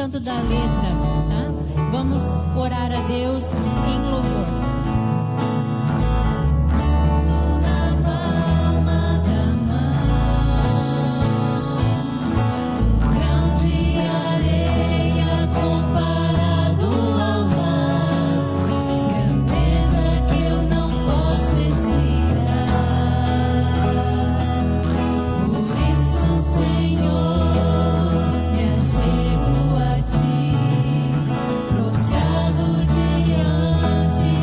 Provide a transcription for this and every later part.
tanto da letra, tá? Vamos orar a Deus em louvor. Prostrado diante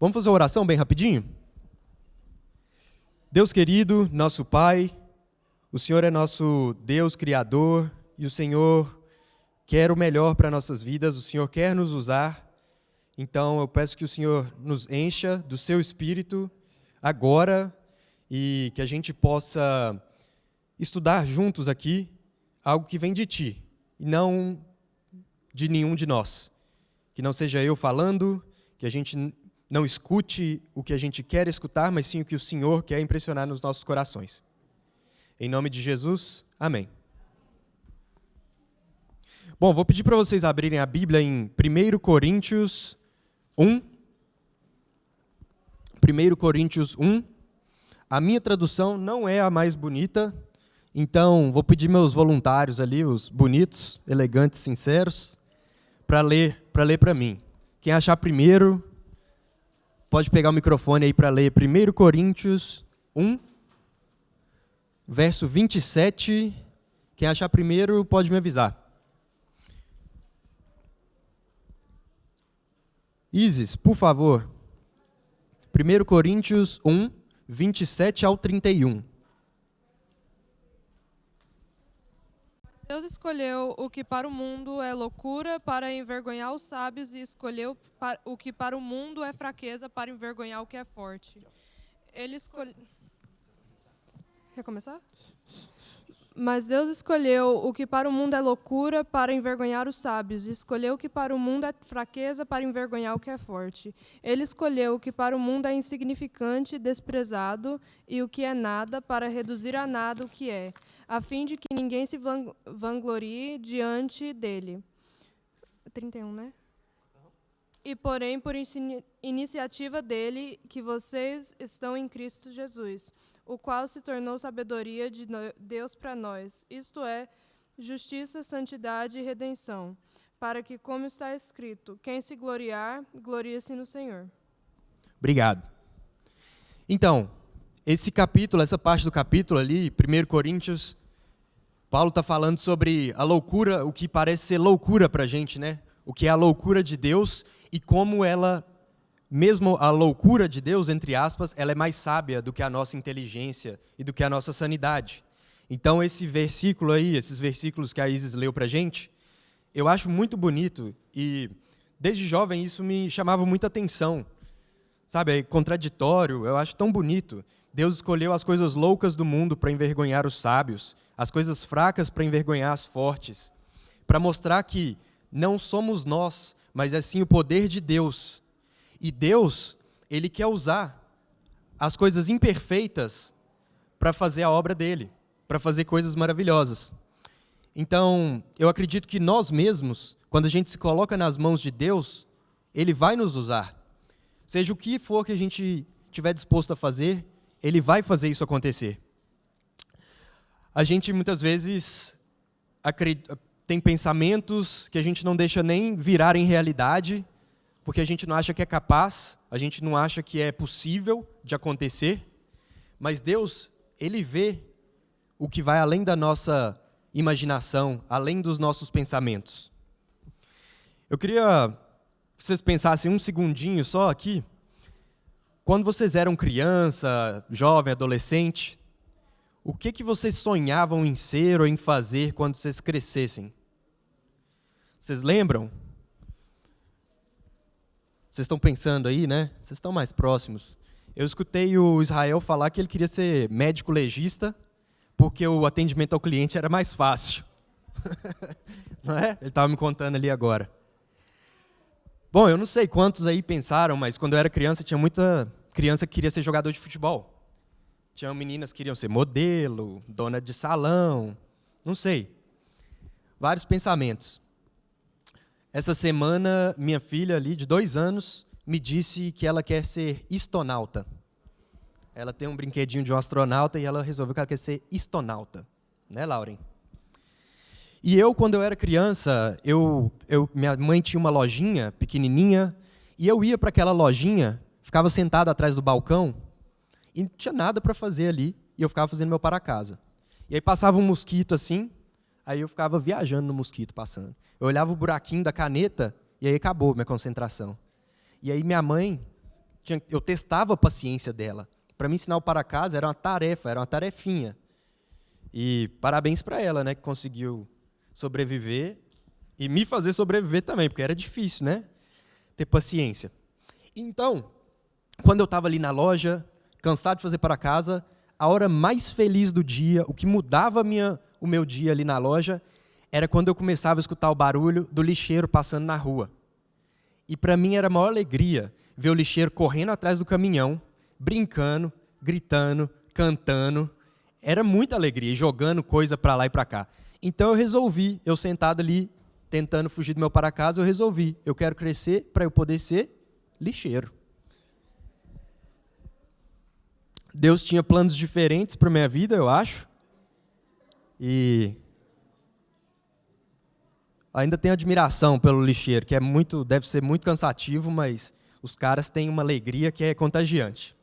Vamos fazer uma oração bem rapidinho? Deus querido, nosso Pai, o Senhor é nosso Deus Criador e o Senhor quer o melhor para nossas vidas, o Senhor quer nos usar. Então eu peço que o Senhor nos encha do seu Espírito agora e que a gente possa estudar juntos aqui algo que vem de Ti e não de nenhum de nós. Que não seja eu falando, que a gente não escute o que a gente quer escutar, mas sim o que o Senhor quer impressionar nos nossos corações. Em nome de Jesus, amém. Bom, vou pedir para vocês abrirem a Bíblia em 1 Coríntios 1. 1 Coríntios 1. A minha tradução não é a mais bonita, então vou pedir meus voluntários ali, os bonitos, elegantes, sinceros, para ler para mim. Quem achar primeiro, pode pegar o microfone aí para ler 1 Coríntios 1, verso 27. Quem achar primeiro, pode me avisar. Isis, por favor. 1 Coríntios 1, 27 ao 31. Deus escolheu o que para o mundo é loucura para envergonhar os sábios e escolheu o que para o mundo é fraqueza para envergonhar o que é forte. Ele escolheu... Recomeçar? Mas Deus escolheu o que para o mundo é loucura para envergonhar os sábios, e escolheu o que para o mundo é fraqueza para envergonhar o que é forte. Ele escolheu o que para o mundo é insignificante, desprezado, e o que é nada, para reduzir a nada o que é, a fim de que ninguém se vanglorie diante dele. 31, né? E, porém, por iniciativa dele, que vocês estão em Cristo Jesus, o qual se tornou sabedoria de Deus para nós, isto é, justiça, santidade e redenção, para que, como está escrito, quem se gloriar, glorie-se no Senhor. Obrigado. Então, esse capítulo, essa parte do capítulo ali, 1 Coríntios, Paulo está falando sobre a loucura, o que parece ser loucura para a gente, né? O que é a loucura de Deus e como ela... Mesmo a loucura de Deus, entre aspas, ela é mais sábia do que a nossa inteligência e do que a nossa sanidade. Então, esse versículo aí, esses versículos que a Isis leu para a gente, eu acho muito bonito e, desde jovem, isso me chamava muita atenção. Sabe, é contraditório, eu acho tão bonito. Deus escolheu as coisas loucas do mundo para envergonhar os sábios, as coisas fracas para envergonhar as fortes, para mostrar que não somos nós, mas é sim o poder de Deus. E Deus, Ele quer usar as coisas imperfeitas para fazer a obra dEle, para fazer coisas maravilhosas. Então, eu acredito que nós mesmos, quando a gente se coloca nas mãos de Deus, Ele vai nos usar. Seja o que for que a gente estiver disposto a fazer, Ele vai fazer isso acontecer. A gente, muitas vezes, tem pensamentos que a gente não deixa nem virar em realidade, porque a gente não acha que é capaz, a gente não acha que é possível de acontecer, mas Deus, Ele vê o que vai além da nossa imaginação, além dos nossos pensamentos. Eu queria que vocês pensassem um segundinho só aqui, quando vocês eram criança, jovem, adolescente, o que vocês sonhavam em ser ou em fazer quando vocês crescessem? Vocês lembram? Vocês estão pensando aí, né? Vocês estão mais próximos. Eu escutei o Israel falar que ele queria ser médico legista, porque o atendimento ao cliente era mais fácil. Não é? Ele estava me contando ali agora. Bom, eu não sei quantos aí pensaram, mas quando eu era criança, tinha muita criança que queria ser jogador de futebol. Tinha meninas que queriam ser modelo, dona de salão, não sei. Vários pensamentos. Essa semana, minha filha ali, de 2 anos, me disse que ela quer ser histonauta. Ela tem um brinquedinho de um astronauta e ela resolveu que ela quer ser histonauta. Né, Lauren? E eu, quando eu era criança, minha mãe tinha uma lojinha pequenininha, e eu ia para aquela lojinha, ficava sentado atrás do balcão, e não tinha nada para fazer ali, e eu ficava fazendo meu para casa. E aí passava um mosquito assim, aí eu ficava viajando no mosquito passando. Eu olhava o buraquinho da caneta e aí acabou minha concentração. E aí minha mãe eu testava a paciência dela. Para mim, ensinar o para casa era uma tarefa, era uma tarefinha. E parabéns para ela, né, que conseguiu sobreviver e me fazer sobreviver também, porque era difícil, né, ter paciência. Então, quando eu estava ali na loja, cansado de fazer para casa, a hora mais feliz do dia, o que mudava o meu dia ali na loja, era quando eu começava a escutar o barulho do lixeiro passando na rua. E para mim era a maior alegria ver o lixeiro correndo atrás do caminhão, brincando, gritando, cantando. Era muita alegria, e jogando coisa para lá e para cá. Então eu resolvi, eu sentado ali, tentando fugir do meu para casa, eu resolvi, eu quero crescer para eu poder ser lixeiro. Deus tinha planos diferentes para a minha vida, eu acho. E ainda tenho admiração pelo lixeiro, que deve ser muito cansativo, mas os caras têm uma alegria que é contagiante.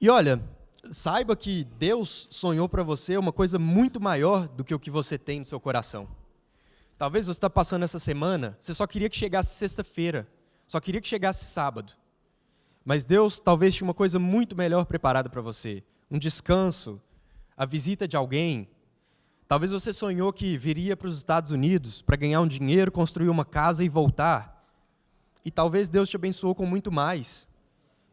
E olha, saiba que Deus sonhou para você uma coisa muito maior do que o que você tem no seu coração. Talvez você está passando essa semana, você só queria que chegasse sexta-feira, só queria que chegasse sábado. Mas Deus talvez tinha uma coisa muito melhor preparada para você. Um descanso, a visita de alguém. Talvez você sonhou que viria para os Estados Unidos para ganhar um dinheiro, construir uma casa e voltar. E talvez Deus te abençoou com muito mais.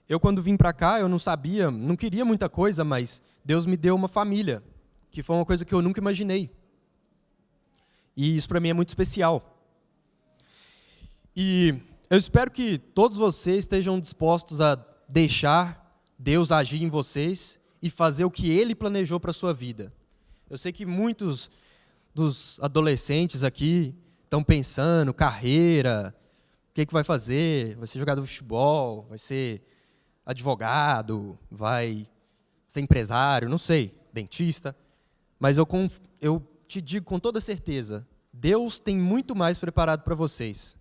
Eu, quando vim para cá, eu não sabia, não queria muita coisa, mas Deus me deu uma família, que foi uma coisa que eu nunca imaginei. E isso para mim é muito especial. E eu espero que todos vocês estejam dispostos a deixar Deus agir em vocês e fazer o que Ele planejou para a sua vida. Eu sei que muitos dos adolescentes aqui estão pensando, carreira, o que vai fazer? Vai ser jogador de futebol, vai ser advogado, vai ser empresário, não sei, dentista. Mas eu te digo com toda certeza, Deus tem muito mais preparado para vocês.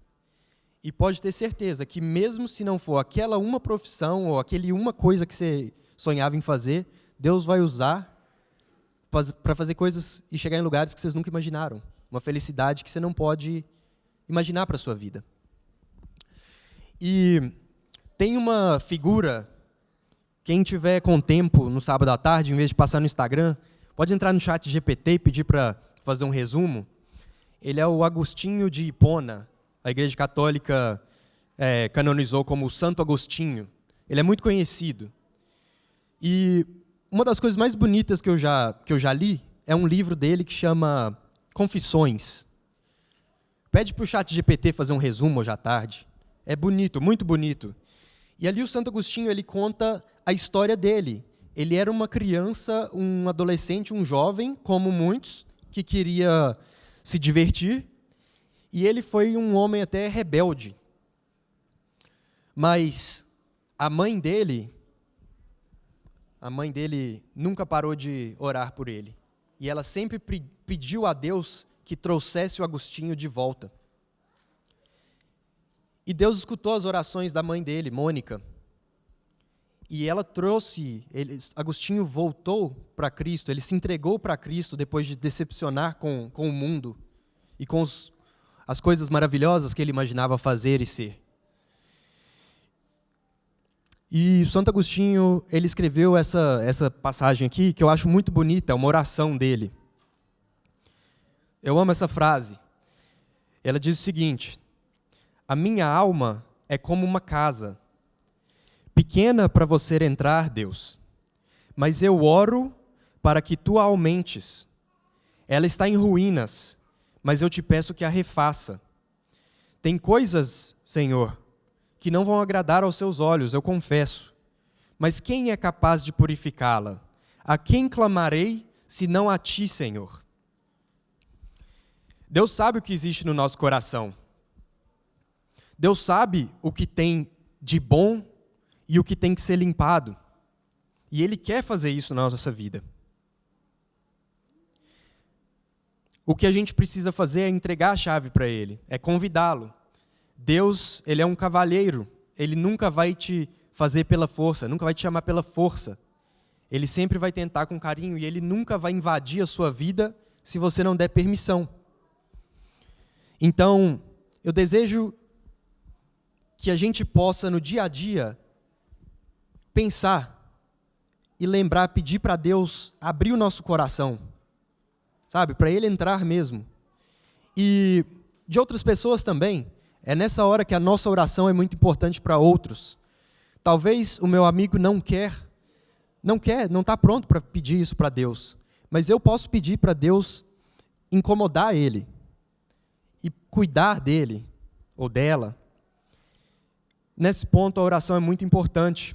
E pode ter certeza que mesmo se não for aquela uma profissão ou aquele uma coisa que você sonhava em fazer, Deus vai usar para fazer coisas e chegar em lugares que vocês nunca imaginaram. Uma felicidade que você não pode imaginar para a sua vida. E tem uma figura, quem tiver com tempo no sábado à tarde, em vez de passar no Instagram, pode entrar no chat GPT e pedir para fazer um resumo. Ele é o Agostinho de Hipona. A Igreja Católica canonizou como o Santo Agostinho. Ele é muito conhecido. E uma das coisas mais bonitas que eu já li é um livro dele que chama Confissões. Pede para o chat GPT fazer um resumo hoje à tarde. É bonito, muito bonito. E ali o Santo Agostinho ele conta a história dele. Ele era uma criança, um adolescente, um jovem, como muitos, que queria se divertir. E ele foi um homem até rebelde. Mas a mãe dele nunca parou de orar por ele. E ela sempre pediu a Deus que trouxesse o Agostinho de volta. E Deus escutou as orações da mãe dele, Mônica. E ela Agostinho voltou para Cristo, ele se entregou para Cristo depois de decepcionar com o mundo e com as coisas maravilhosas que ele imaginava fazer e ser. E o Santo Agostinho, ele escreveu essa passagem aqui, que eu acho muito bonita, é uma oração dele. Eu amo essa frase. Ela diz o seguinte: a minha alma é como uma casa, pequena para você entrar, Deus, mas eu oro para que tu a aumentes. Ela está em ruínas, mas eu te peço que a refaça. Tem coisas, Senhor, que não vão agradar aos seus olhos, eu confesso. Mas quem é capaz de purificá-la? A quem clamarei, senão a ti, Senhor? Deus sabe o que existe no nosso coração. Deus sabe o que tem de bom e o que tem que ser limpado. E Ele quer fazer isso na nossa vida. O que a gente precisa fazer é entregar a chave para Ele, é convidá-lo. Deus, Ele é um cavalheiro, Ele nunca vai te fazer pela força, nunca vai te chamar pela força. Ele sempre vai tentar com carinho e Ele nunca vai invadir a sua vida se você não der permissão. Então, eu desejo que a gente possa, no dia a dia, pensar e lembrar, pedir para Deus abrir o nosso coração, sabe? Para Ele entrar mesmo. E de outras pessoas também. É nessa hora que a nossa oração é muito importante para outros. Talvez o meu amigo não está pronto para pedir isso para Deus. Mas eu posso pedir para Deus incomodar ele e cuidar dele ou dela. Nesse ponto, a oração é muito importante.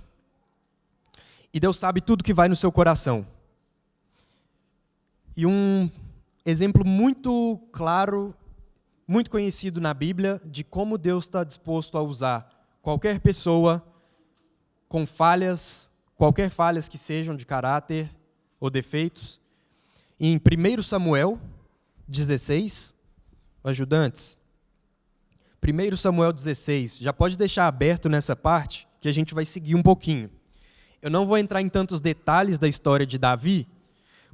E Deus sabe tudo que vai no seu coração. E um exemplo muito claro, muito conhecido na Bíblia, de como Deus está disposto a usar qualquer pessoa com falhas, qualquer falhas que sejam de caráter ou defeitos. Em 1 Samuel 16, ajudantes, 1 Samuel 16, já pode deixar aberto nessa parte, que a gente vai seguir um pouquinho. Eu não vou entrar em tantos detalhes da história de Davi,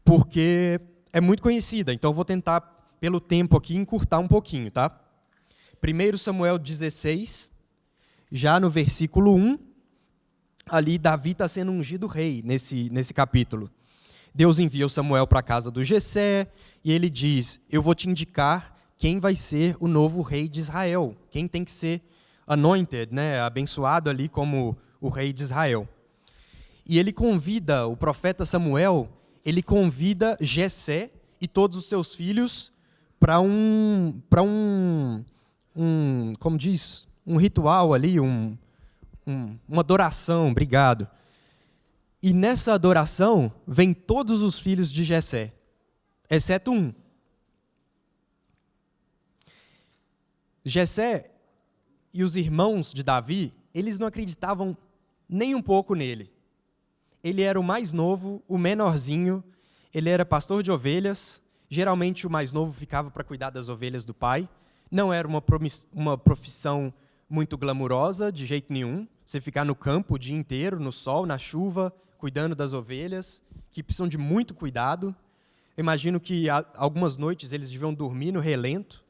porque é muito conhecida, então eu vou tentar, pelo tempo aqui, encurtar um pouquinho, tá? 1 Samuel 16, já no versículo 1, ali Davi está sendo ungido rei nesse capítulo. Deus envia o Samuel para a casa do Jessé, e ele diz, eu vou te indicar quem vai ser o novo rei de Israel, quem tem que ser anointed, né, abençoado ali como o rei de Israel. E ele convida, o profeta Samuel, ele convida Jessé e todos os seus filhos para como diz, um ritual ali, uma adoração, obrigado. E nessa adoração, vem todos os filhos de Jessé, exceto um. Jessé e os irmãos de Davi, eles não acreditavam nem um pouco nele. Ele era o mais novo, o menorzinho, ele era pastor de ovelhas, geralmente o mais novo ficava para cuidar das ovelhas do pai. Não era uma profissão muito glamurosa, de jeito nenhum. Você ficar no campo o dia inteiro, no sol, na chuva, cuidando das ovelhas, que precisam de muito cuidado. Eu imagino que algumas noites eles deviam dormir no relento.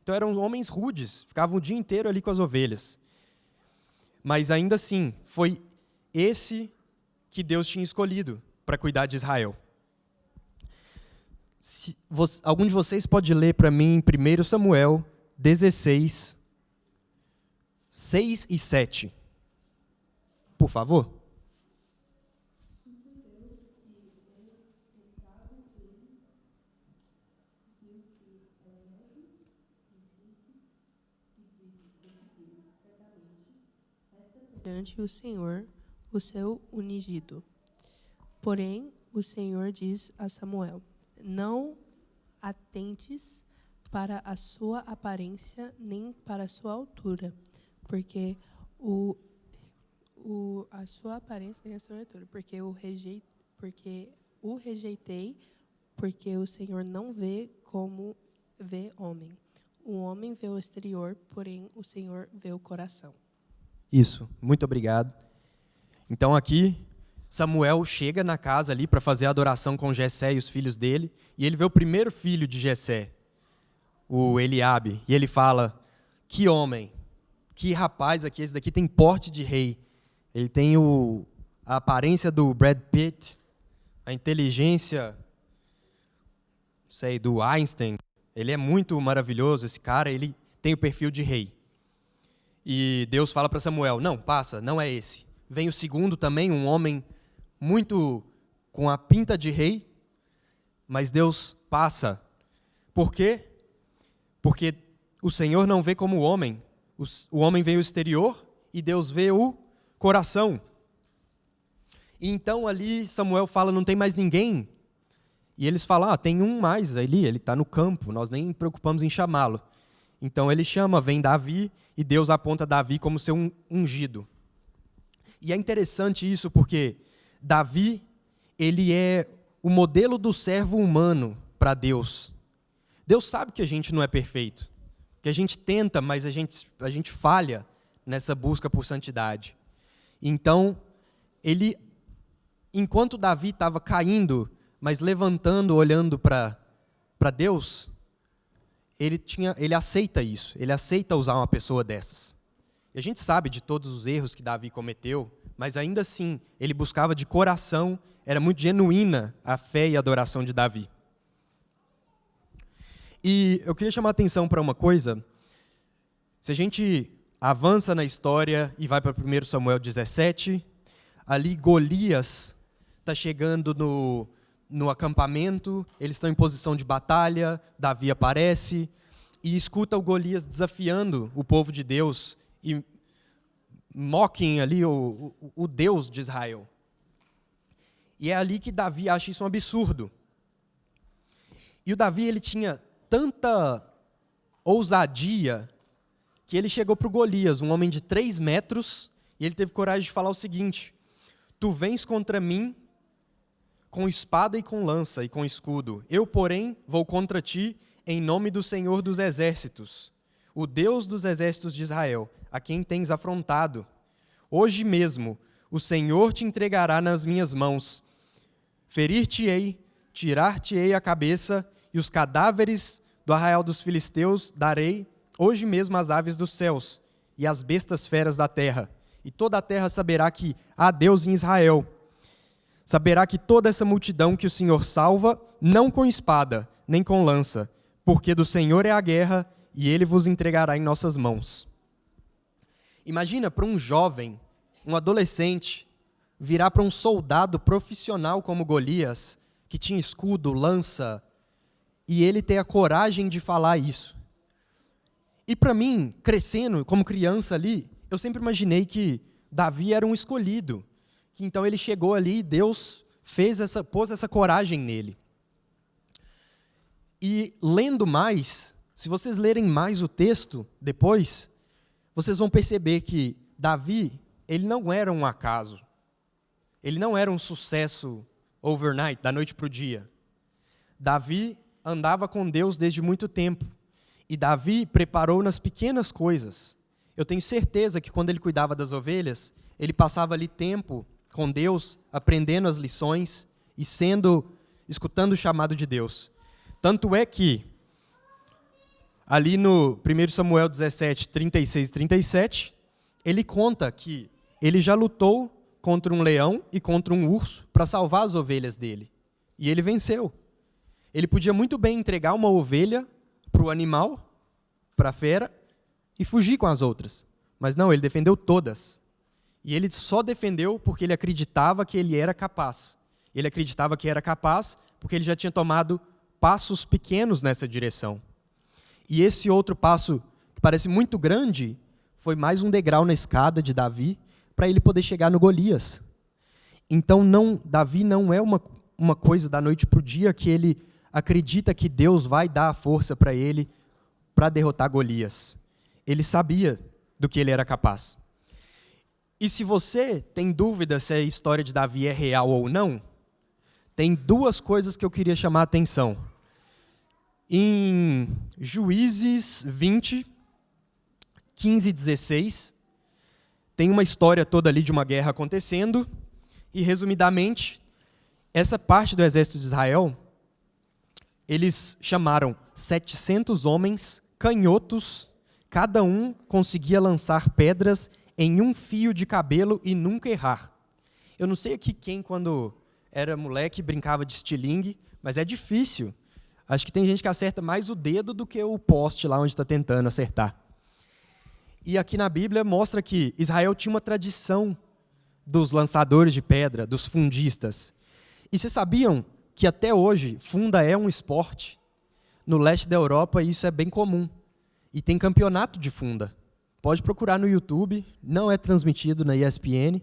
Então eram homens rudes, ficavam o dia inteiro ali com as ovelhas. Mas ainda assim, foi esse que Deus tinha escolhido para cuidar de Israel. Algum de vocês pode ler para mim em 1 Samuel 16, 6 e 7. Por favor. Perante o Senhor, o seu ungido. Porém, o Senhor diz a Samuel, não atentes para a sua aparência, nem para a sua altura, porque a sua aparência nem a sua altura, porque o rejeitei, porque o Senhor não vê como vê homem. O homem vê o exterior, porém o Senhor vê o coração. Isso, muito obrigado. Então aqui, Samuel chega na casa ali para fazer a adoração com Jessé e os filhos dele, e ele vê o primeiro filho de Jessé, o Eliabe, e ele fala, que homem, que rapaz aqui, esse daqui tem porte de rei, ele tem a aparência do Brad Pitt, a inteligência, do Einstein, ele é muito maravilhoso, esse cara, ele tem o perfil de rei. E Deus fala para Samuel, não, passa, não é esse. Vem o segundo também, um homem muito com a pinta de rei, mas Deus passa. Por quê? Porque o Senhor não vê como o homem. O homem vê o exterior e Deus vê o coração. E então ali Samuel fala, não tem mais ninguém. E eles falam, tem um mais ali, ele está no campo, nós nem preocupamos em chamá-lo. Então ele chama, vem Davi, e Deus aponta Davi como seu ungido. E é interessante isso porque Davi, ele é o modelo do servo humano para Deus. Deus sabe que a gente não é perfeito, que a gente tenta, mas a gente falha nessa busca por santidade. Então, enquanto Davi estava caindo, mas levantando, olhando para Deus, ele aceita isso, ele aceita usar uma pessoa dessas. E a gente sabe de todos os erros que Davi cometeu, mas ainda assim, ele buscava de coração, era muito genuína a fé e a adoração de Davi. E eu queria chamar a atenção para uma coisa. Se a gente avança na história e vai para 1 Samuel 17, ali Golias está chegando no acampamento, eles estão em posição de batalha, Davi aparece e escuta o Golias desafiando o povo de Deus e mocking ali o Deus de Israel. E é ali que Davi acha isso um absurdo. E o Davi, ele tinha tanta ousadia que ele chegou para o Golias, um homem de 3 metros, e ele teve coragem de falar o seguinte: tu vens contra mim com espada e com lança e com escudo. Eu, porém, vou contra ti em nome do Senhor dos Exércitos, o Deus dos exércitos de Israel, a quem tens afrontado. Hoje mesmo o Senhor te entregará nas minhas mãos. Ferir-te-ei, tirar-te-ei a cabeça, e os cadáveres do arraial dos filisteus darei hoje mesmo às aves dos céus e às bestas feras da terra. E toda a terra saberá que há Deus em Israel. Saberá que toda essa multidão que o Senhor salva, não com espada, nem com lança, porque do Senhor é a guerra, e Ele vos entregará em nossas mãos. Imagina para um jovem, um adolescente, virar para um soldado profissional como Golias, que tinha escudo, lança, e ele ter a coragem de falar isso. E para mim, crescendo como criança ali, eu sempre imaginei que Davi era um escolhido, que então ele chegou ali e Deus pôs essa coragem nele. E lendo mais, se vocês lerem mais o texto depois, vocês vão perceber que Davi, ele não era um acaso. Ele não era um sucesso overnight, da noite para o dia. Davi andava com Deus desde muito tempo. E Davi preparou nas pequenas coisas. Eu tenho certeza que quando ele cuidava das ovelhas, ele passava ali tempo com Deus, aprendendo as lições e escutando o chamado de Deus. Tanto é que, ali no 1 Samuel 17, 36 e 37, ele conta que ele já lutou contra um leão e contra um urso para salvar as ovelhas dele. E ele venceu. Ele podia muito bem entregar uma ovelha para o animal, para a fera, e fugir com as outras. Mas não, ele defendeu todas. E ele só defendeu porque ele acreditava que ele era capaz. Ele acreditava que era capaz porque ele já tinha tomado passos pequenos nessa direção. E esse outro passo, que parece muito grande, foi mais um degrau na escada de Davi para ele poder chegar no Golias. Então, Davi não é uma coisa da noite para o dia que ele acredita que Deus vai dar a força para ele para derrotar Golias. Ele sabia do que ele era capaz. E se você tem dúvida se a história de Davi é real ou não, tem 2 coisas que eu queria chamar a atenção. Em Juízes 20, 15 e 16, tem uma história toda ali de uma guerra acontecendo, e resumidamente, essa parte do exército de Israel, eles chamaram 700 homens, canhotos, cada um conseguia lançar pedras em um fio de cabelo e nunca errar. Eu não sei aqui quem, quando era moleque, brincava de estilingue, mas é difícil. Acho que tem gente que acerta mais o dedo do que o poste lá onde está tentando acertar. E aqui na Bíblia mostra que Israel tinha uma tradição dos lançadores de pedra, dos fundistas. E vocês sabiam que até hoje funda é um esporte? No leste da Europa isso é bem comum. E tem campeonato de funda. Pode procurar no YouTube, não é transmitido na ESPN,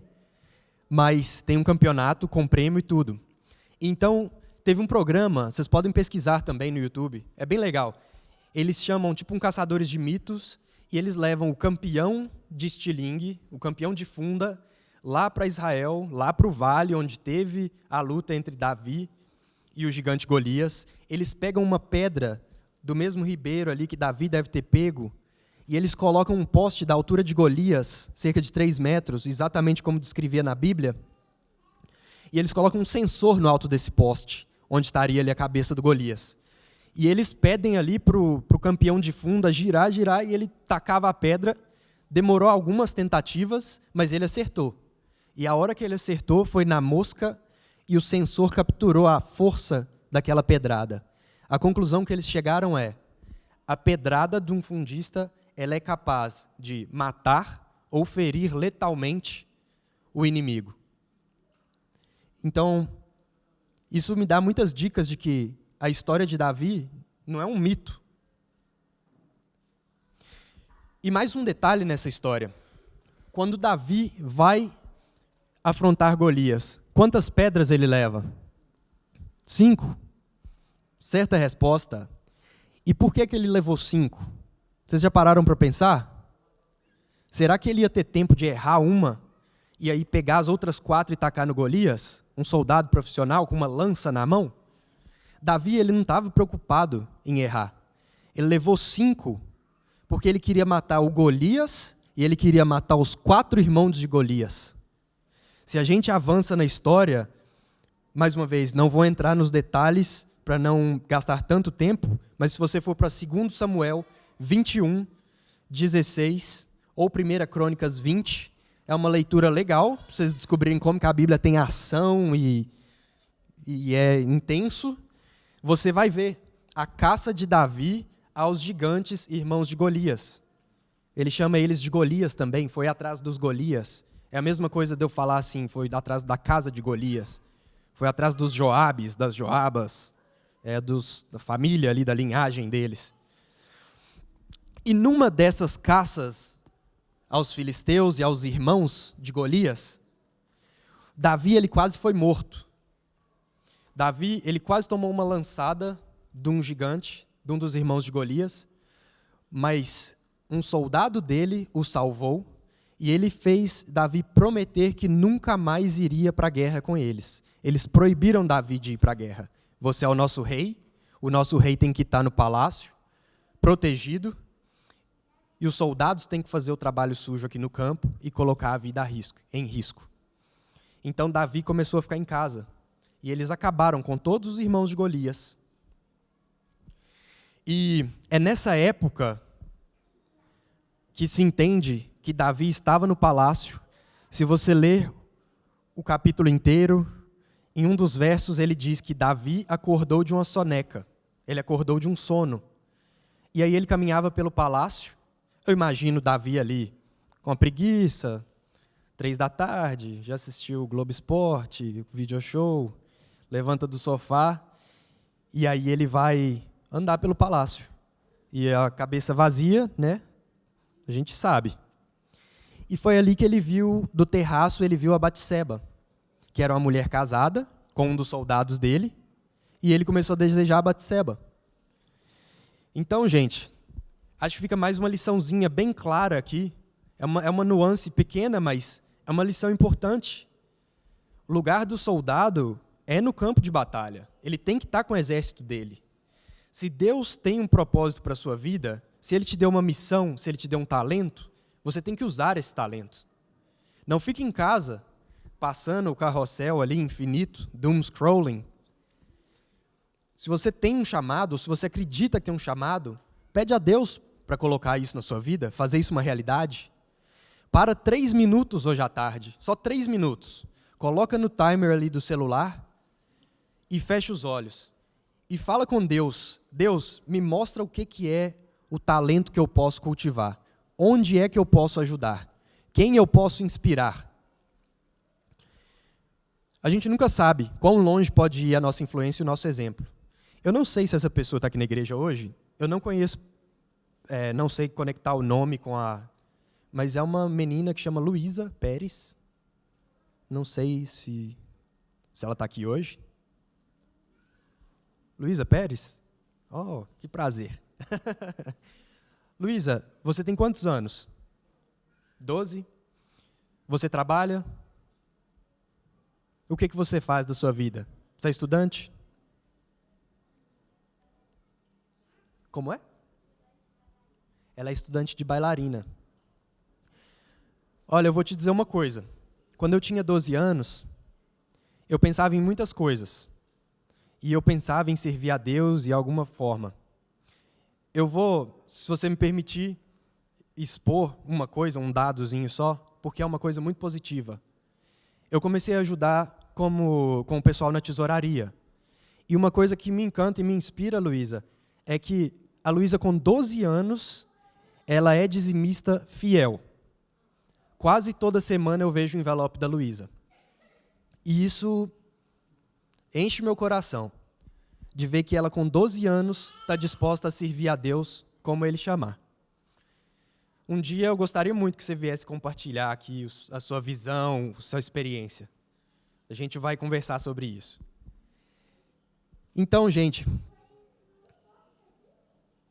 mas tem um campeonato com prêmio e tudo. Então, teve um programa, vocês podem pesquisar também no YouTube, é bem legal. Eles chamam tipo um caçadores de mitos, e eles levam o campeão de estilingue, o campeão de funda, lá para Israel, lá para o vale, onde teve a luta entre Davi e o gigante Golias. Eles pegam uma pedra do mesmo ribeiro ali que Davi deve ter pego, e eles colocam um poste da altura de Golias, cerca de 3 metros, exatamente como descrevia na Bíblia, e eles colocam um sensor no alto desse poste, onde estaria ali a cabeça do Golias. E eles pedem ali para o campeão de funda girar, e ele tacava a pedra, demorou algumas tentativas, mas ele acertou. E a hora que ele acertou foi na mosca e o sensor capturou a força daquela pedrada. A conclusão que eles chegaram é: a pedrada de um fundista ela é capaz de matar ou ferir letalmente o inimigo. Então, isso me dá muitas dicas de que a história de Davi não é um mito. E mais um detalhe nessa história. Quando Davi vai afrontar Golias, quantas pedras ele leva? 5. Certa resposta. E por que ele levou 5? Vocês já pararam para pensar? Será que ele ia ter tempo de errar uma e aí pegar as outras 4 e tacar no Golias? Um soldado profissional com uma lança na mão? Davi ele não estava preocupado em errar. Ele levou 5 porque ele queria matar o Golias e ele queria matar os 4 irmãos de Golias. Se a gente avança na história, mais uma vez, não vou entrar nos detalhes para não gastar tanto tempo, mas se você for para 2 Samuel 21, 16, ou 1 Crônicas 20, é uma leitura legal, para vocês descobrirem como que a Bíblia tem ação e é intenso. Você vai ver a caça de Davi aos gigantes irmãos de Golias. Ele chama eles de Golias também, foi atrás dos Golias. É a mesma coisa de eu falar assim, foi atrás da casa de Golias. Foi atrás dos Joabes, das Joabas, da família ali, da linhagem deles. E numa dessas caças aos filisteus e aos irmãos de Golias, Davi ele quase foi morto. Davi ele quase tomou uma lançada de um gigante, de um dos irmãos de Golias, mas um soldado dele o salvou e ele fez Davi prometer que nunca mais iria para a guerra com eles. Eles proibiram Davi de ir para a guerra. Você é o nosso rei tem que estar no palácio, protegido, e os soldados têm que fazer o trabalho sujo aqui no campo e colocar a vida em risco. Então Davi começou a ficar em casa, e eles acabaram com todos os irmãos de Golias. E é nessa época que se entende que Davi estava no palácio. Se você ler o capítulo inteiro, em um dos versos ele diz que Davi acordou de uma soneca, ele acordou de um sono. E aí ele caminhava pelo palácio. Eu imagino Davi ali com a preguiça, 3 da tarde, já assistiu o Globo Esporte, o Video Show, levanta do sofá, e aí ele vai andar pelo palácio. E a cabeça vazia, né? A gente sabe. E foi ali que ele viu, do terraço, ele viu a Batseba, que era uma mulher casada com um dos soldados dele, e ele começou a desejar a Batseba. Então, gente, acho que fica mais uma liçãozinha bem clara aqui. É uma nuance pequena, mas é uma lição importante. O lugar do soldado é no campo de batalha. Ele tem que estar com o exército dele. Se Deus tem um propósito para a sua vida, se Ele te deu uma missão, se Ele te deu um talento, você tem que usar esse talento. Não fique em casa, passando o carrossel ali infinito, doom scrolling. Se você tem um chamado, se você acredita que tem um chamado, pede a Deus para colocar isso na sua vida, fazer isso uma realidade. Para 3 minutos hoje à tarde, só 3 minutos. Coloca no timer ali do celular e fecha os olhos. E fala com Deus. Deus, me mostra o que é o talento que eu posso cultivar. Onde é que eu posso ajudar? Quem eu posso inspirar? A gente nunca sabe quão longe pode ir a nossa influência e o nosso exemplo. Eu não sei se essa pessoa está aqui na igreja hoje. Eu não conheço, não sei conectar o nome com a... Mas é uma menina que chama Luísa Pérez. Não sei se ela está aqui hoje. Luísa Pérez? Oh, que prazer. Luísa, você tem quantos anos? 12? Você trabalha? O que você faz da sua vida? Você é estudante? Como é? Ela é estudante de bailarina. Olha, eu vou te dizer uma coisa. Quando eu tinha 12 anos, eu pensava em muitas coisas. E eu pensava em servir a Deus de alguma forma. Eu vou, se você me permitir, expor uma coisa, um dadozinho só, porque é uma coisa muito positiva. Eu comecei a ajudar com o pessoal na tesouraria. E uma coisa que me encanta e me inspira, Luísa, é que a Luísa, com 12 anos, ela é dizimista fiel. Quase toda semana eu vejo o envelope da Luísa. E isso enche meu coração, de ver que ela, com 12 anos, está disposta a servir a Deus como Ele chamar. Um dia eu gostaria muito que você viesse compartilhar aqui a sua visão, a sua experiência. A gente vai conversar sobre isso. Então, gente,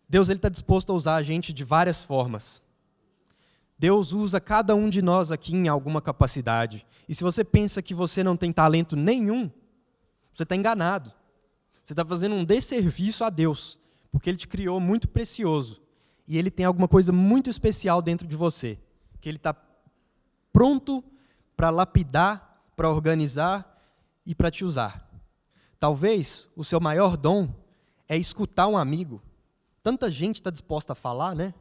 Deus está disposto a usar a gente de várias formas. Deus usa cada um de nós aqui em alguma capacidade. E se você pensa que você não tem talento nenhum, você está enganado. Você está fazendo um desserviço a Deus, porque Ele te criou muito precioso. E Ele tem alguma coisa muito especial dentro de você, que Ele está pronto para lapidar, para organizar e para te usar. Talvez o seu maior dom é escutar um amigo. Tanta gente está disposta a falar, né?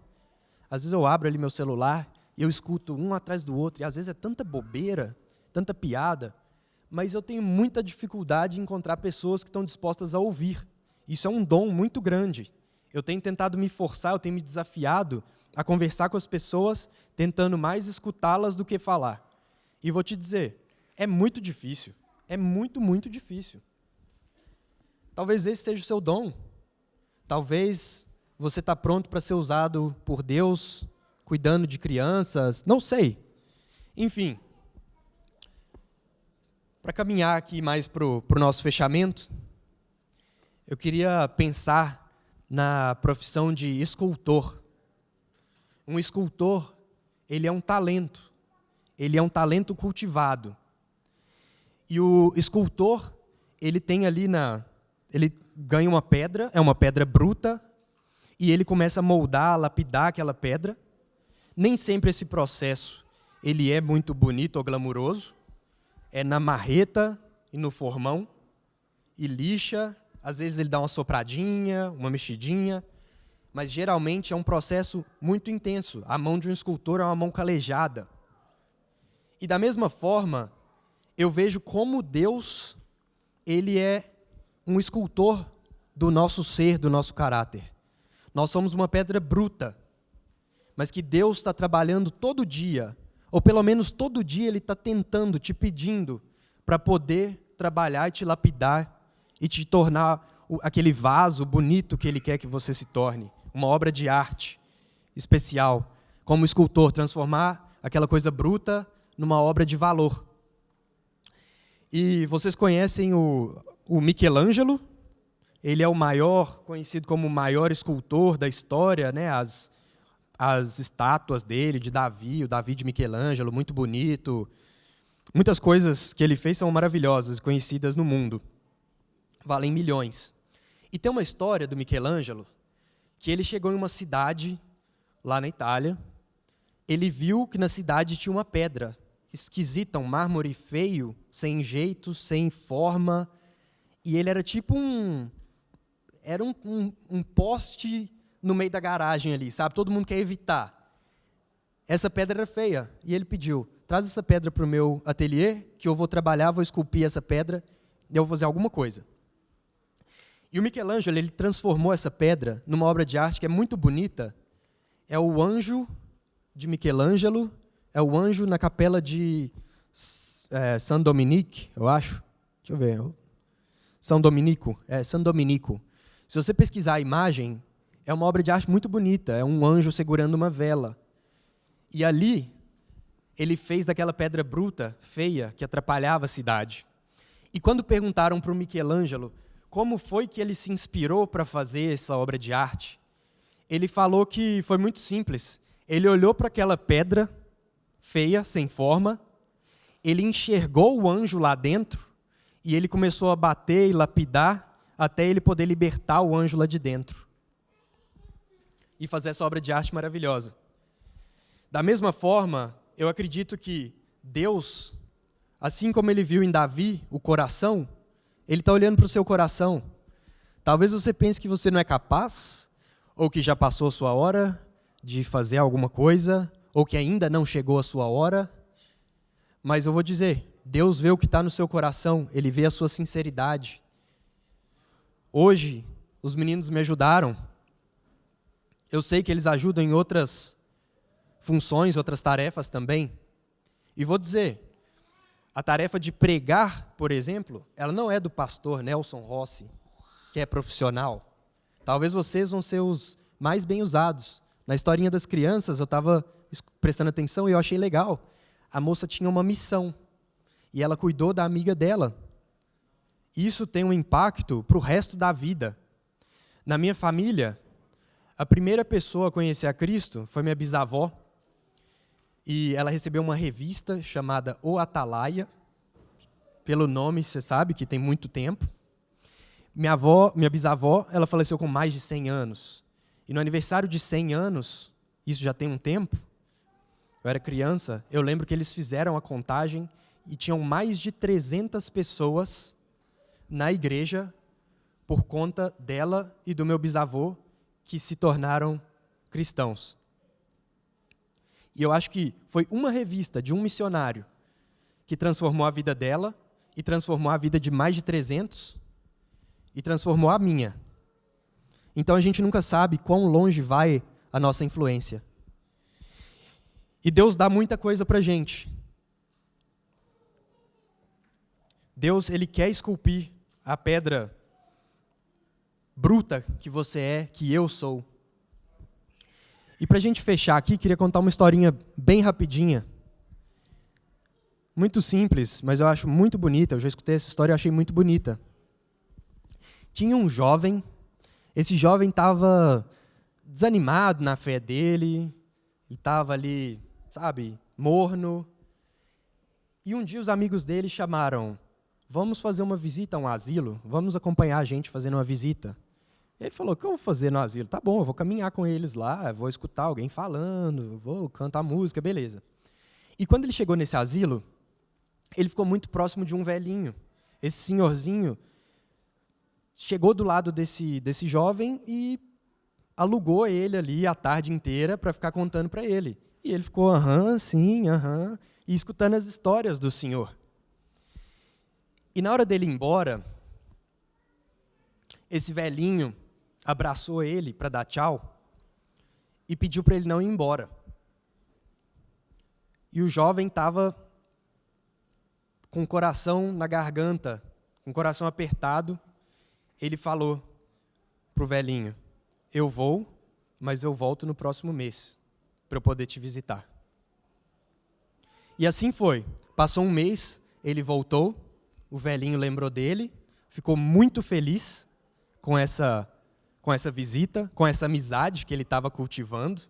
Às vezes eu abro ali meu celular e eu escuto um atrás do outro, e às vezes é tanta bobeira, tanta piada, mas eu tenho muita dificuldade em encontrar pessoas que estão dispostas a ouvir. Isso é um dom muito grande. Eu tenho tentado me forçar, eu tenho me desafiado a conversar com as pessoas, tentando mais escutá-las do que falar. E vou te dizer, é muito difícil. É muito, muito difícil. Talvez esse seja o seu dom. Talvez você está pronto para ser usado por Deus, cuidando de crianças, não sei. Enfim, para caminhar aqui mais para o nosso fechamento, eu queria pensar na profissão de escultor. Um escultor, ele é um talento cultivado. E o escultor, ele tem ali ele ganha uma pedra, é uma pedra bruta, e ele começa a moldar, lapidar aquela pedra. Nem sempre esse processo ele é muito bonito ou glamuroso. É na marreta e no formão, e lixa. Às vezes ele dá uma sopradinha, uma mexidinha, mas geralmente é um processo muito intenso. A mão de um escultor é uma mão calejada. E da mesma forma, eu vejo como Deus, Ele é um escultor do nosso ser, do nosso caráter. Nós somos uma pedra bruta, mas que Deus está trabalhando todo dia, ou pelo menos todo dia Ele está tentando, te pedindo, para poder trabalhar e te lapidar, e te tornar aquele vaso bonito que Ele quer que você se torne, uma obra de arte especial, como escultor, transformar aquela coisa bruta numa obra de valor. E vocês conhecem o Michelangelo? Ele é o maior, conhecido como o maior escultor da história, né? As estátuas dele, de Davi, o Davi de Michelangelo, muito bonito. Muitas coisas que ele fez são maravilhosas, conhecidas no mundo. Valem milhões. E tem uma história do Michelangelo, que ele chegou em uma cidade, lá na Itália, ele viu que na cidade tinha uma pedra esquisita, um mármore feio, sem jeito, sem forma, e ele era tipo um poste no meio da garagem ali, sabe? Todo mundo quer evitar. Essa pedra era feia, e ele pediu, traz essa pedra para o meu ateliê, que eu vou trabalhar, vou esculpir essa pedra, e eu vou fazer alguma coisa. E o Michelangelo, ele transformou essa pedra numa obra de arte que é muito bonita. É o anjo de Michelangelo, é o anjo na capela de San Dominique, eu acho. Deixa eu ver. São Dominico. San Dominico. Se você pesquisar a imagem, é uma obra de arte muito bonita. É um anjo segurando uma vela. E ali, ele fez daquela pedra bruta, feia, que atrapalhava a cidade. E quando perguntaram para o Michelangelo como foi que ele se inspirou para fazer essa obra de arte, ele falou que foi muito simples. Ele olhou para aquela pedra feia, sem forma, ele enxergou o anjo lá dentro e ele começou a bater e lapidar até ele poder libertar o anjo lá de dentro e fazer essa obra de arte maravilhosa. Da mesma forma, eu acredito que Deus, assim como Ele viu em Davi o coração, Ele está olhando para o seu coração. Talvez você pense que você não é capaz, ou que já passou sua hora de fazer alguma coisa, ou que ainda não chegou a sua hora. Mas eu vou dizer, Deus vê o que está no seu coração, Ele vê a sua sinceridade. Hoje, os meninos me ajudaram. Eu sei que eles ajudam em outras funções, outras tarefas também. E vou dizer, a tarefa de pregar, por exemplo, ela não é do pastor Nelson Rossi, que é profissional. Talvez vocês vão ser os mais bem usados. Na historinha das crianças, eu estava prestando atenção e eu achei legal. A moça tinha uma missão e ela cuidou da amiga dela. Isso tem um impacto para o resto da vida. Na minha família, a primeira pessoa a conhecer a Cristo foi minha bisavó. E ela recebeu uma revista chamada O Atalaia. Pelo nome, você sabe que tem muito tempo. Minha bisavó, ela faleceu com mais de 100 anos. E no aniversário de 100 anos, isso já tem um tempo, eu era criança, eu lembro que eles fizeram a contagem e tinham mais de 300 pessoas na igreja por conta dela e do meu bisavô que se tornaram cristãos. E eu acho que foi uma revista de um missionário que transformou a vida dela e transformou a vida de mais de 300 e transformou a minha. Então a gente nunca sabe quão longe vai a nossa influência. E Deus dá muita coisa para a gente. Deus, Ele quer esculpir a pedra bruta que você é, que eu sou. E para a gente fechar aqui, queria contar uma historinha bem rapidinha. Muito simples, mas eu acho muito bonita. Eu já escutei essa história e achei muito bonita. Tinha um jovem, esse jovem estava desanimado na fé dele, ele estava ali, sabe, morno. E um dia os amigos dele chamaram, vamos fazer uma visita a um asilo, vamos acompanhar a gente fazendo uma visita. Ele falou, o que eu vou fazer no asilo? Tá bom, eu vou caminhar com eles lá, vou escutar alguém falando, vou cantar música, beleza. E quando ele chegou nesse asilo, ele ficou muito próximo de um velhinho. Esse senhorzinho chegou do lado desse jovem e alugou ele ali a tarde inteira para ficar contando para ele. E ele ficou, sim, e escutando as histórias do senhor. E na hora dele ir embora, esse velhinho abraçou ele para dar tchau e pediu para ele não ir embora. E o jovem estava com o coração na garganta, com o coração apertado. Ele falou para o velhinho, eu vou, mas eu volto no próximo mês, para eu poder te visitar. E assim foi. Passou um mês, ele voltou, o velhinho lembrou dele, ficou muito feliz com essa visita, com essa amizade que ele estava cultivando.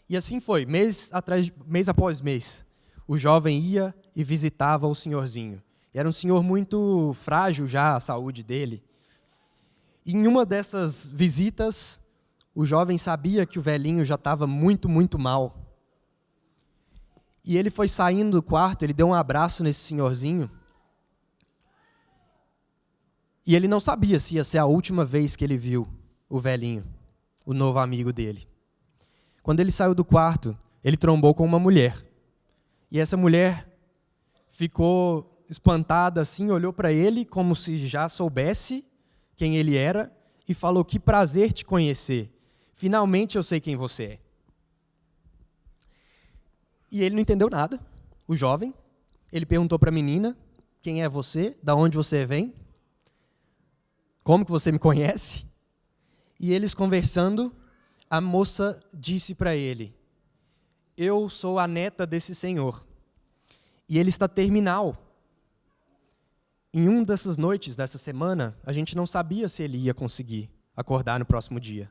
E assim foi, mês após mês, o jovem ia e visitava o senhorzinho. Era um senhor muito frágil já, a saúde dele. E em uma dessas visitas, o jovem sabia que o velhinho já estava muito, muito mal. E ele foi saindo do quarto, ele deu um abraço nesse senhorzinho. E ele não sabia se ia ser a última vez que ele viu o velhinho, o novo amigo dele. Quando ele saiu do quarto, ele trombou com uma mulher. E essa mulher ficou espantada assim, olhou para ele como se já soubesse quem ele era e falou, que prazer te conhecer. Finalmente eu sei quem você é. E ele não entendeu nada, o jovem. Ele perguntou para a menina, quem é você? Da onde você vem? Como que você me conhece? E eles conversando, a moça disse para ele, eu sou a neta desse senhor. E ele está terminal. Em uma dessas noites, dessa semana, a gente não sabia se ele ia conseguir acordar no próximo dia.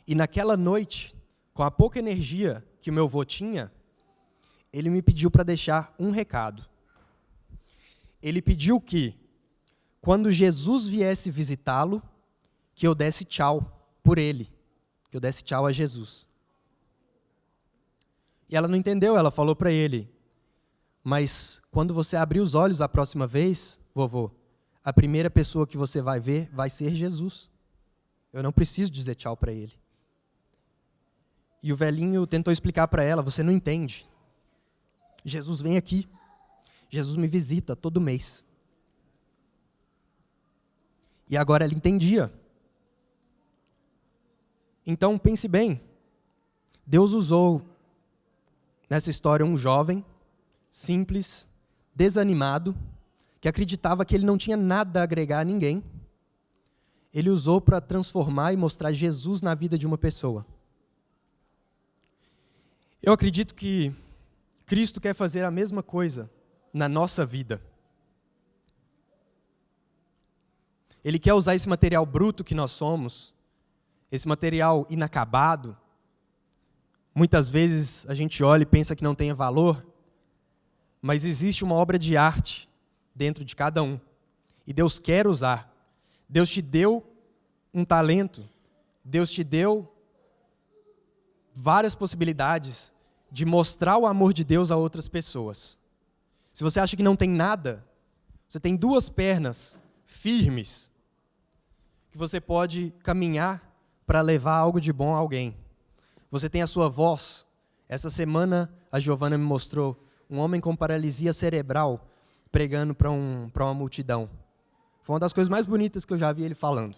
E naquela noite, com a pouca energia que o meu avô tinha, ele me pediu para deixar um recado. Ele pediu que, quando Jesus viesse visitá-lo, que eu desse tchau por ele, que eu desse tchau a Jesus. E ela não entendeu, ela falou para ele, mas quando você abrir os olhos a próxima vez, vovô, a primeira pessoa que você vai ver vai ser Jesus. Eu não preciso dizer tchau para ele. E o velhinho tentou explicar para ela, você não entende. Jesus vem aqui. Jesus me visita todo mês. E agora ela entendia. Então, pense bem. Deus usou nessa história um jovem, simples, desanimado, que acreditava que ele não tinha nada a agregar a ninguém. Ele usou para transformar e mostrar Jesus na vida de uma pessoa. Eu acredito que Cristo quer fazer a mesma coisa na nossa vida. Ele quer usar esse material bruto que nós somos, esse material inacabado. Muitas vezes a gente olha e pensa que não tem valor, mas existe uma obra de arte dentro de cada um. E Deus quer usar. Deus te deu um talento, Deus te deu várias possibilidades de mostrar o amor de Deus a outras pessoas. Se você acha que não tem nada, você tem 2 pernas firmes que você pode caminhar para levar algo de bom a alguém. Você tem a sua voz. Essa semana a Giovana me mostrou um homem com paralisia cerebral pregando para uma multidão. Foi uma das coisas mais bonitas que eu já vi ele falando.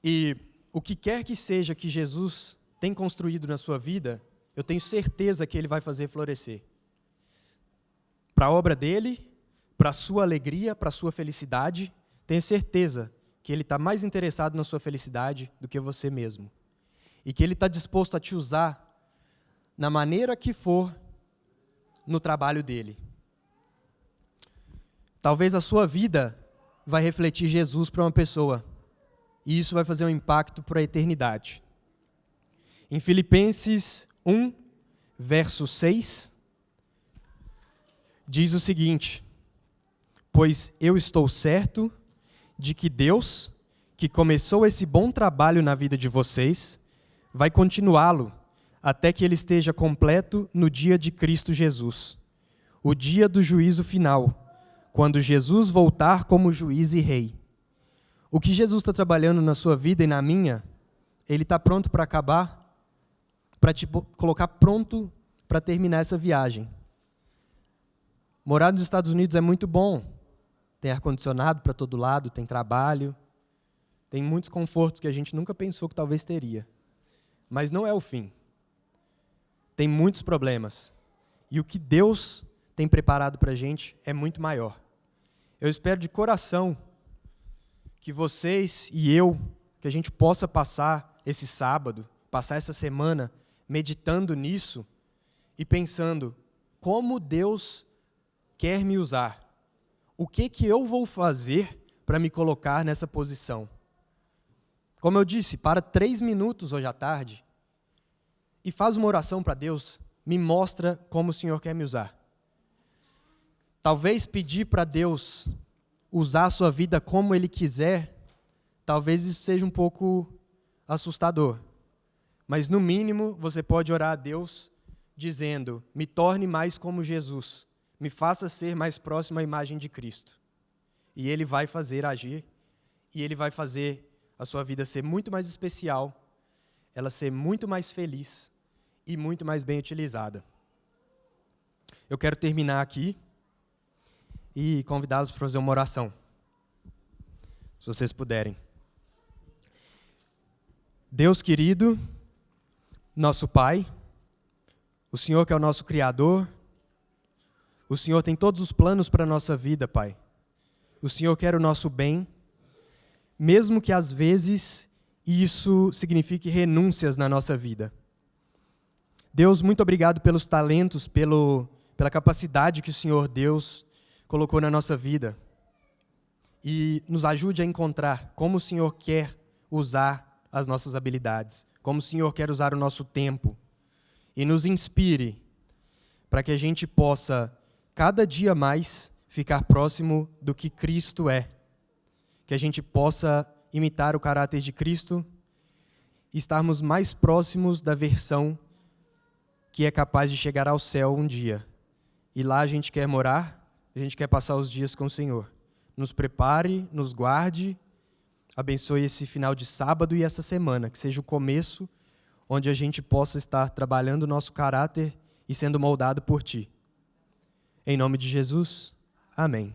E o que quer que seja que Jesus tem construído na sua vida, eu tenho certeza que ele vai fazer florescer. Para a obra dele, para a sua alegria, para a sua felicidade, tenho certeza que ele está mais interessado na sua felicidade do que você mesmo. E que ele está disposto a te usar na maneira que for no trabalho dele. Talvez a sua vida vai refletir Jesus para uma pessoa. E isso vai fazer um impacto para a eternidade. Em Filipenses 1, verso 6, diz o seguinte: pois eu estou certo de que Deus, que começou esse bom trabalho na vida de vocês, vai continuá-lo até que ele esteja completo no dia de Cristo Jesus, o dia do juízo final, quando Jesus voltar como juiz e rei. O que Jesus está trabalhando na sua vida e na minha, ele está pronto para acabar, para te colocar pronto para terminar essa viagem. Morar nos Estados Unidos é muito bom. Tem ar-condicionado para todo lado, tem trabalho, tem muitos confortos que a gente nunca pensou que talvez teria. Mas não é o fim. Tem muitos problemas. E o que Deus tem preparado para a gente é muito maior. Eu espero de coração que vocês e eu, que a gente possa passar esse sábado, passar essa semana meditando nisso e pensando como Deus quer me usar. O que eu vou fazer para me colocar nessa posição? Como eu disse, para 3 minutos hoje à tarde e faz uma oração para Deus, me mostra como o Senhor quer me usar. Talvez pedir para Deus usar a sua vida como Ele quiser, talvez isso seja um pouco assustador. Mas, no mínimo, você pode orar a Deus dizendo: me torne mais como Jesus, me faça ser mais próximo à imagem de Cristo. E Ele vai fazer agir, e Ele vai fazer a sua vida ser muito mais especial, ela ser muito mais feliz e muito mais bem utilizada. Eu quero terminar aqui e convidá-los para fazer uma oração, se vocês puderem. Deus querido, nosso Pai, o Senhor que é o nosso Criador, o Senhor tem todos os planos para a nossa vida, Pai. O Senhor quer o nosso bem, mesmo que às vezes isso signifique renúncias na nossa vida. Deus, muito obrigado pelos talentos, pela capacidade que o Senhor Deus colocou na nossa vida. E nos ajude a encontrar como o Senhor quer usar as nossas habilidades, como o Senhor quer usar o nosso tempo. E nos inspire para que a gente possa, cada dia mais, ficar próximo do que Cristo é. Que a gente possa imitar o caráter de Cristo e estarmos mais próximos da versão que é capaz de chegar ao céu um dia. E lá a gente quer morar, a gente quer passar os dias com o Senhor. Nos prepare, nos guarde, abençoe esse final de sábado e essa semana, que seja o começo onde a gente possa estar trabalhando o nosso caráter e sendo moldado por Ti. Em nome de Jesus, amém.